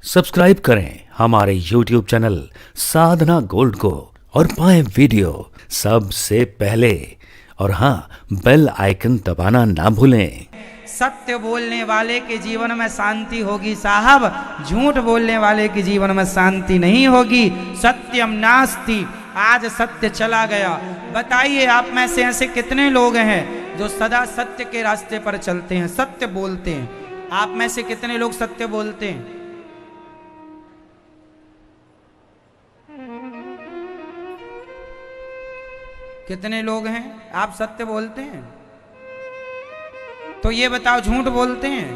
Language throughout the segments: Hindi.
सब्सक्राइब करें हमारे YouTube चैनल साधना गोल्ड को और पाएं वीडियो सबसे पहले। और हाँ, बेल आइकन दबाना ना भूलें। सत्य बोलने वाले के जीवन में शांति होगी साहब, झूठ बोलने वाले के जीवन में शांति नहीं होगी। सत्यम नास्ति, आज सत्य चला गया। बताइए आप में से ऐसे कितने लोग हैं जो सदा सत्य के रास्ते पर चलते हैं, सत्य बोलते हैं। आप में से कितने लोग सत्य बोलते हैं? कितने लोग हैं आप सत्य बोलते हैं? तो ये बताओ झूठ बोलते हैं?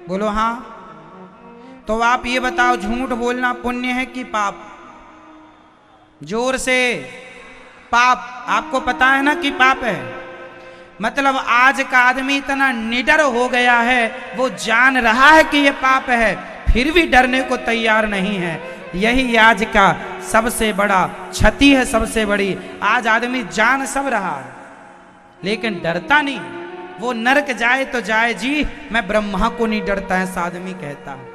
बोलो हाँ। तो आप ये बताओ झूठ बोलना पुण्य है कि पाप? जोर से। पाप। आपको पता है ना कि पाप है। मतलब आज का आदमी इतना निडर हो गया है, वो जान रहा है कि ये पाप है, फिर भी डरने को तैयार नहीं है। यही आज का सबसे बड़ा क्षति है, सबसे बड़ी। आज आदमी जान सब रहा है लेकिन डरता नहीं। वो नरक जाए तो जाए जी, मैं ब्रह्मा को नहीं डरता है, ऐसा आदमी कहता है।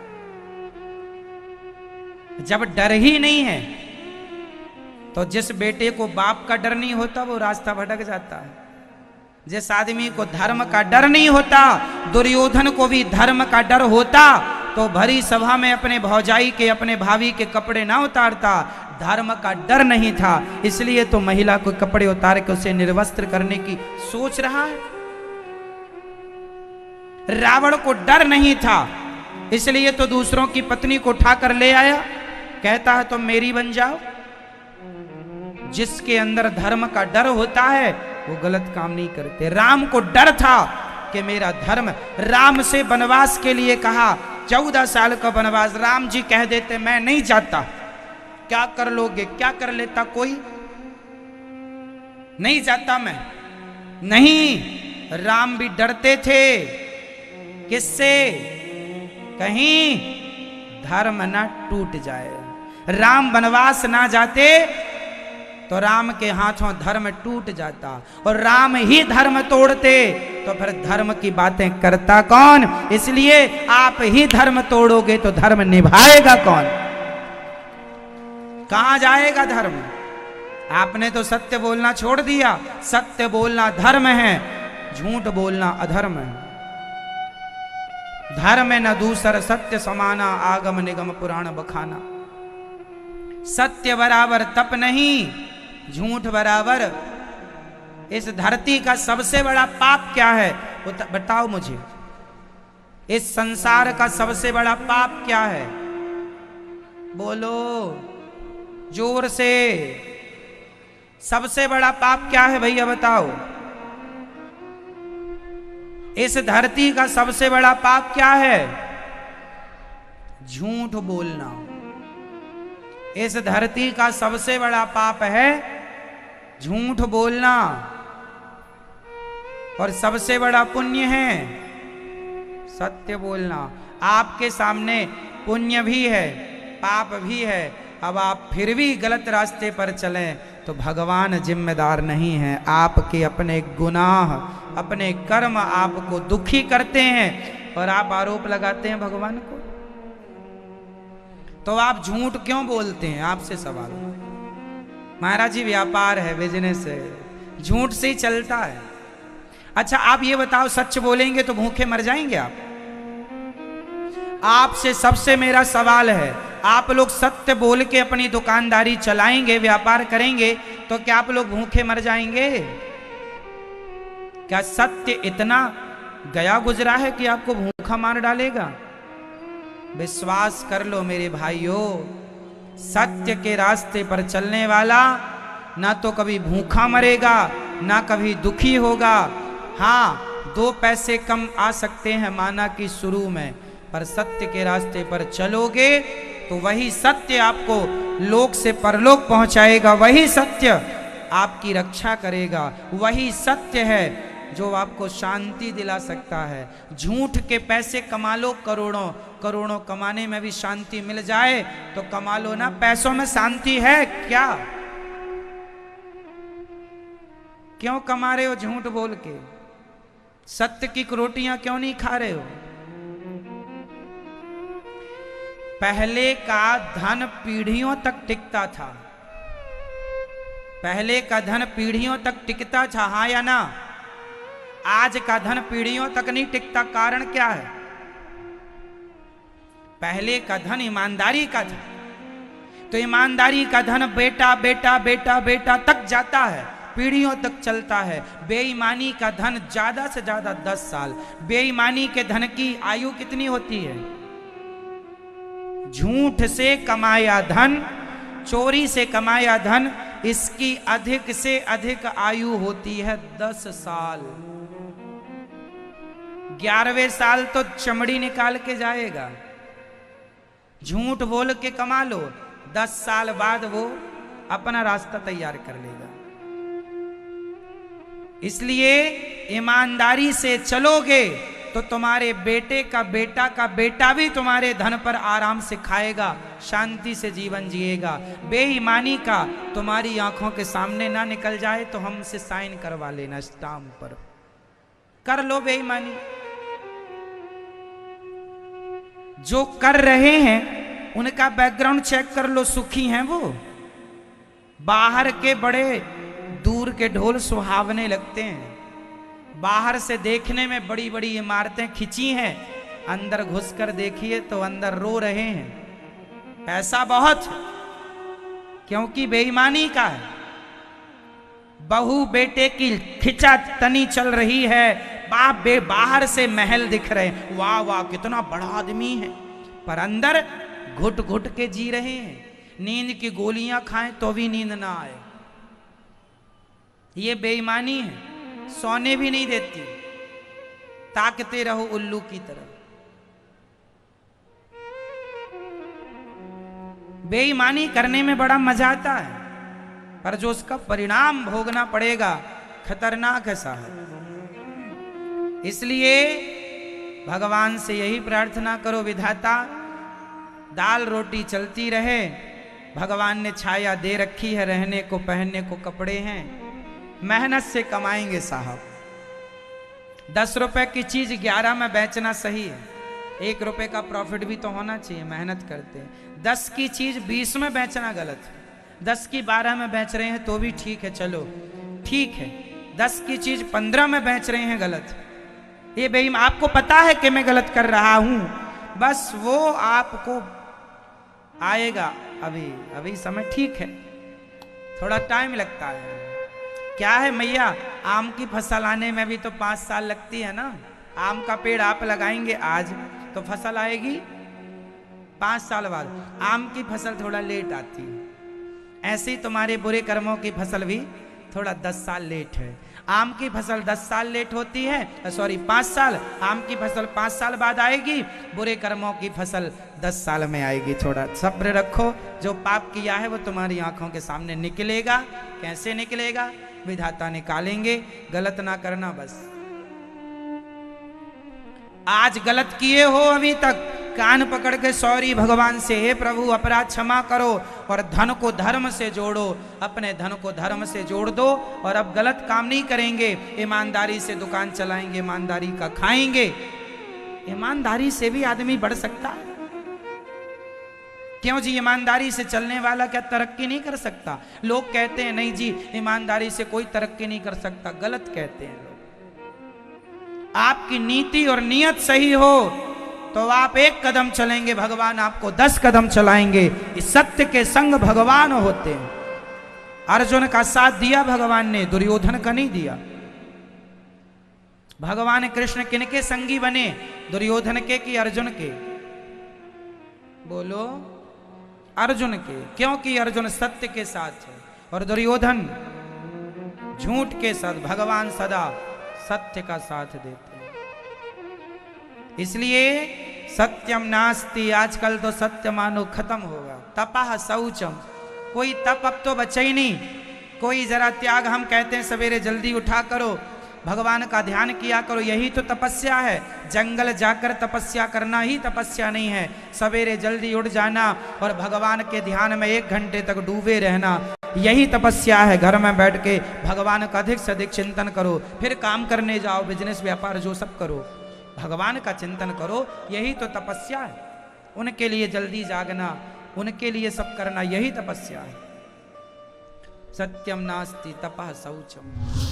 जब डर ही नहीं है तो जिस बेटे को बाप का डर नहीं होता वो रास्ता भटक जाता है। जिस आदमी को धर्म का डर नहीं होता, दुर्योधन को भी धर्म का डर होता तो भरी सभा में अपने भौजाई के, अपने भाभी के कपड़े ना उतारता। धर्म का डर नहीं था, इसलिए तो महिला को कपड़े उतार के उसे निर्वस्त्र करने की सोच रहा है। रावण को डर नहीं था, इसलिए तो दूसरों की पत्नी को उठाकर ले आया। कहता है तुम मेरी बन जाओ। जिसके अंदर धर्म का डर होता है वो गलत काम नहीं करते। राम को डर था कि मेरा धर्म, राम से वनवास के लिए कहा, 14 साल का वनवास। राम जी कह देते मैं नहीं जाता। क्या कर लोगे? क्या कर लेता कोई? नहीं जाता मैं। नहीं, राम भी डरते थे। किससे? कहीं धर्म ना टूट जाए। राम वनवास ना जाते तो राम के हाथों धर्म टूट जाता, और राम ही धर्म तोड़ते तो फिर धर्म की बातें करता कौन? इसलिए आप ही धर्म तोड़ोगे तो धर्म निभाएगा कौन? कहां जाएगा धर्म? आपने तो सत्य बोलना छोड़ दिया। सत्य बोलना धर्म है, झूठ बोलना अधर्म है। धर्म न दूसर सत्य समाना, आगम निगम पुराण बखाना। सत्य बराबर तप नहीं, झूठ बराबर। इस धरती का सबसे बड़ा पाप क्या है वो बताओ मुझे। इस संसार का सबसे बड़ा पाप क्या है? बोलो जोर से। सबसे बड़ा पाप क्या है भैया बताओ? इस धरती का सबसे बड़ा पाप क्या है? झूठ बोलना। इस धरती का सबसे बड़ा पाप है झूठ बोलना, और सबसे बड़ा पुण्य है सत्य बोलना। आपके सामने पुण्य भी है, पाप भी है। अब आप फिर भी गलत रास्ते पर चलें तो भगवान जिम्मेदार नहीं है। आपके अपने गुनाह, अपने कर्म आपको दुखी करते हैं और आप आरोप लगाते हैं भगवान को। तो आप झूठ क्यों बोलते हैं? आपसे सवाल। महाराज जी व्यापार है, बिजनेस है, झूठ से ही चलता है। अच्छा आप ये बताओ, सच बोलेंगे तो भूखे मर जाएंगे आप? आपसे सबसे मेरा सवाल है, आप लोग सत्य बोल के अपनी दुकानदारी चलाएंगे, व्यापार करेंगे, तो क्या आप लोग भूखे मर जाएंगे? क्या सत्य इतना गया गुजरा है कि आपको भूखा मार डालेगा? विश्वास कर लो मेरे भाइयों, सत्य के रास्ते पर चलने वाला ना तो कभी भूखा मरेगा ना कभी दुखी होगा। हाँ 2 पैसे कम आ सकते हैं माना कि शुरू में, पर सत्य के रास्ते पर चलोगे तो वही सत्य आपको लोक से परलोक पहुंचाएगा। वही सत्य आपकी रक्षा करेगा। वही सत्य है जो आपको शांति दिला सकता है। झूठ के पैसे कमा लो करोड़ों, करोड़ों कमाने में भी शांति मिल जाए तो कमा लो ना। पैसों में शांति है क्या? क्यों कमा रहे हो झूठ बोल के? सत्य की रोटियां क्यों नहीं खा रहे हो? पहले का धन पीढ़ियों तक टिकता था। पहले का धन पीढ़ियों तक टिकता था, हाँ या ना? आज का धन पीढ़ियों तक नहीं टिकता। कारण क्या है? पहले का धन ईमानदारी का था, तो ईमानदारी का धन बेटा बेटा बेटा बेटा तक जाता है, पीढ़ियों तक चलता है। बेईमानी का धन ज्यादा से ज्यादा 10 साल। बेईमानी के धन की आयु कितनी होती है? झूठ से कमाया धन, चोरी से कमाया धन, इसकी अधिक से अधिक आयु होती है 10 साल। 11वें साल तो चमड़ी निकाल के जाएगा। झूठ बोल के कमा लो, 10 साल बाद वो अपना रास्ता तैयार कर लेगा। इसलिए ईमानदारी से चलोगे तो तुम्हारे बेटे का बेटा भी तुम्हारे धन पर आराम से खाएगा, शांति से जीवन जिएगा। बेईमानी का तुम्हारी आंखों के सामने ना निकल जाए तो हमसे साइन करवा लेना स्टाम्प पर। कर लो बेईमानी। जो कर रहे हैं उनका बैकग्राउंड चेक कर लो, सुखी हैं वो? बाहर के बड़े दूर के ढोल सुहावने लगते हैं, बाहर से देखने में बड़ी बड़ी इमारतें खिंची हैं, अंदर घुसकर देखिए तो अंदर रो रहे हैं। पैसा बहुत, क्योंकि बेईमानी का है। बहू बेटे की खिंचा तनी चल रही है, बाप बाहर से महल दिख रहे हैं, वाह वाह कितना बड़ा आदमी है, पर अंदर घुट घुट के जी रहे हैं। नींद की गोलियां खाएं तो भी नींद ना आए। ये बेईमानी है, सोने भी नहीं देती, ताकते रहो उल्लू की तरह। बेईमानी करने में बड़ा मजा आता है, पर जो उसका परिणाम भोगना पड़ेगा खतरनाक है साहब। इसलिए भगवान से यही प्रार्थना करो, विधाता दाल रोटी चलती रहे। भगवान ने छाया दे रखी है, रहने को पहनने को कपड़े हैं, मेहनत से कमाएंगे साहब। 10 रुपए की चीज 11 में बेचना सही है, 1 रुपए का प्रॉफिट भी तो होना चाहिए, मेहनत करते हैं। 10 की चीज 20 में बेचना गलत है, 10 की 12 में बेच रहे हैं तो भी ठीक है, चलो ठीक है। 10 की चीज 15 में बेच रहे हैं, गलत। ये बेईमान, आपको पता है कि मैं गलत कर रहा हूं, बस वो आपको आएगा। अभी समय ठीक है, थोड़ा टाइम लगता है। क्या है मैया, आम की फसल आने में भी तो 5 साल लगती है ना। आम का पेड़ आप लगाएंगे आज तो फसल आएगी 5 साल बाद। आम की फसल थोड़ा लेट आती है, ऐसे ही तुम्हारे बुरे कर्मों की फसल भी थोड़ा 10 साल लेट है। आम की फसल 10 साल लेट होती है, 5 साल। आम की फसल 5 साल बाद आएगी, बुरे कर्मों की फसल 10 साल में आएगी। थोड़ा सब्र रखो, जो पाप किया है वो तुम्हारी आंखों के सामने निकलेगा। कैसे निकलेगा? विधाता निकालेंगे, गलत ना करना बस। आज गलत किए हो अभी तक, कान पकड़ के सॉरी भगवान से, हे प्रभु अपराध क्षमा करो, और धन को धर्म से जोड़ो, अपने धन को धर्म से जोड़ दो, और अब गलत काम नहीं करेंगे, ईमानदारी से दुकान चलाएंगे, ईमानदारी का खाएंगे। ईमानदारी से भी आदमी बढ़ सकता है। क्यों जी? ईमानदारी से चलने वाला क्या तरक्की नहीं कर सकता? लोग कहते हैं नहीं जी ईमानदारी से कोई तरक्की नहीं कर सकता, गलत कहते हैं लोग। आपकी नीति और नियत सही हो तो आप 1 कदम चलेंगे, भगवान आपको 10 कदम चलाएंगे। इस सत्य के संग भगवान होते हैं। अर्जुन का साथ दिया भगवान ने, दुर्योधन का नहीं दिया। भगवान कृष्ण किनके संगी बने? दुर्योधन के कि अर्जुन के? बोलो, अर्जुन के। क्योंकि अर्जुन सत्य के साथ है और दुर्योधन झूठ के साथ। भगवान सदा सत्य का साथ देते हैं। इसलिए सत्यम नास्ति, आजकल तो सत्य मानो खत्म होगा। तपः शौचम, कोई तप अब तो बचा ही नहीं। कोई जरा त्याग, हम कहते हैं सवेरे जल्दी उठा करो, भगवान का ध्यान किया करो, यही तो तपस्या है। जंगल जाकर तपस्या करना ही तपस्या नहीं है। सवेरे जल्दी उठ जाना और भगवान के ध्यान में 1 घंटे तक डूबे रहना, यही तपस्या है। घर में बैठ के भगवान का अधिक से अधिक चिंतन करो, फिर काम करने जाओ, बिजनेस व्यापार जो सब करो, भगवान का चिंतन करो, यही तो तपस्या है। उनके लिए जल्दी जागना, उनके लिए सब करना, यही तपस्या है। सत्यम नास्ति तपः शौचम।